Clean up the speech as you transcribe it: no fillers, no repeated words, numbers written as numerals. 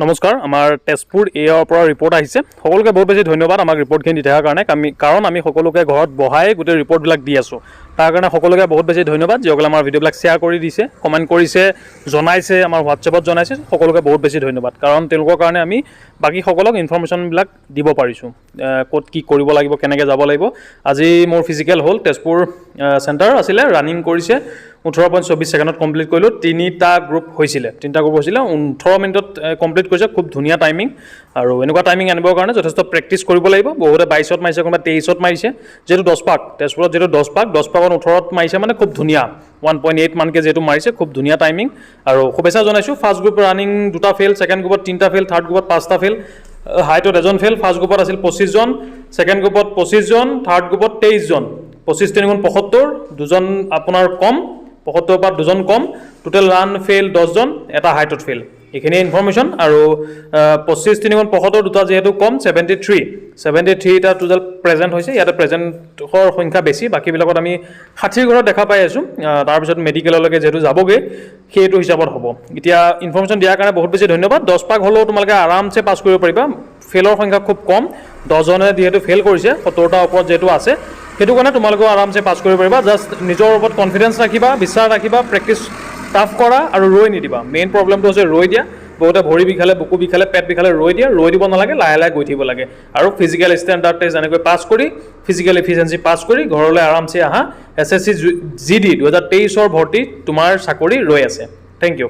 নমস্কাৰ আমাৰ তেজপুৰ এয়াৰ পৰা ৰিপৰ্ট আহিছে সকলোকে বহুত বেছি ধন্যবাদ আমাক ৰিপৰ্টখিনি দি থকাৰ কাৰণে কাৰণ আমি সকলোকে ঘৰত বহাই গোটেই ৰিপৰ্টবিলাক দি আছোঁ তাৰ কাৰণে সকলোকে বহুত বেছি ধন্যবাদ যিসকলে আমাৰ ভিডিঅ'বিলাক শ্বেয়াৰ কৰি দিছে কমেণ্ট কৰিছে জনাইছে আমাৰ হোৱাটছএপত জনাইছে সকলোকে বহুত বেছি ধন্যবাদ কাৰণ তেওঁলোকৰ কাৰণে আমি বাকীসকলক ইনফৰমেশ্যনবিলাক দিব পাৰিছোঁ ক'ত কি কৰিব লাগিব কেনেকৈ যাব লাগিব আজি মোৰ ফিজিকেল হ'ল তেজপুৰ চেণ্টাৰ আছিলে ৰানিং কৰিছে 18.24 ছেকেণ্ডত কমপ্লিট কৰিলোঁ তিনিটা গ্ৰুপ হৈছিলে 18 মিনিটত কমপ্লিট কৰিছে খুব ধুনীয়া টাইমিং আৰু এনেকুৱা টাইমিং আনিবৰ কাৰণে যথেষ্ট প্ৰেক্টিছ কৰিব লাগিব বহুতে 22ত মাৰিছে কোনোবা 23ত মাৰিছে যেটো 10 পাক তেজপুৰত যেটো 10 পাকত 18ত মাৰিছে মানে খুব ধুনীয়া 1.8 মানকে যেটো মাৰিছে খুব ধুনীয়া টাইমিং আৰু শুভেচ্ছা জনাইছোঁ ফাৰ্ষ্ট গ্ৰুপ ৰানিং দুটা ফেল ছেকেণ্ড গ্ৰুপত তিনিটা ফেল থাৰ্ড গ্ৰুপত পাঁচটা ফেল হাইটত এজন ফেল ফাৰ্ষ্ট গ্ৰুপত আছিল 25 জন ছেকেণ্ড গ্ৰুপত 25 জন থাৰ্ড গ্ৰুপত 23 জন 25 3 75 দুজন আপোনাৰ কম 75 পৰা দুজন কম টোটেল ৰান ফেল 10 জন এটা হাইটত ফেল এইখিনি ইনফৰমেশ্যন আৰু 25 3 75 দুটা যেহেতু কম 73 টা টোটেল প্ৰেজেণ্ট হৈছে ইয়াতে প্ৰেজেণ্টৰ সংখ্যা বেছি বাকীবিলাকত আমি 60 ঘৰত দেখা পাই আছোঁ তাৰপিছত মেডিকেললৈকে যেহেতু যাবগৈ সেইটো হিচাপত হ'ব এতিয়া ইনফৰমেশ্যন দিয়াৰ কাৰণে বহুত বেছি ধন্যবাদ 10 পাক হ'লেও তোমালোকে আৰামছে পাছ কৰিব পাৰিবা ফেলৰ সংখ্যা খুব কম 10 জনে যিহেতু ফেল কৰিছে 70টা ওপৰত যেহেতু আছে সেইটো কাৰণে তোমালোকেও আৰামছে পাছ কৰিব পাৰিবা জাষ্ট নিজৰ ওপৰত কনফিডেন্স ৰাখিবা বিশ্বাস ৰাখিবা প্ৰেক্টিছ টাফ কৰা আৰু ৰৈ নিদিবা মেইন প্ৰব্লেমটো হৈছে ৰৈ দিয়া বহুতে ভৰি বিষালে বুকু বিষালে পেট বিষালে ৰৈ দিব নালাগে লাহে লাহে গৈ থাকিব লাগে আৰু ফিজিকেল ষ্টেণ্ডাৰ্ড টেষ্ট এনেকৈ পাছ কৰি ফিজিকেল এফিচিয়েঞ্চি পাছ কৰি ঘৰলৈ আৰামছে আহা SSC GD 2023ৰ ভৰ্তি তোমাৰ চাকৰি ৰৈ আছে থেংক ইউ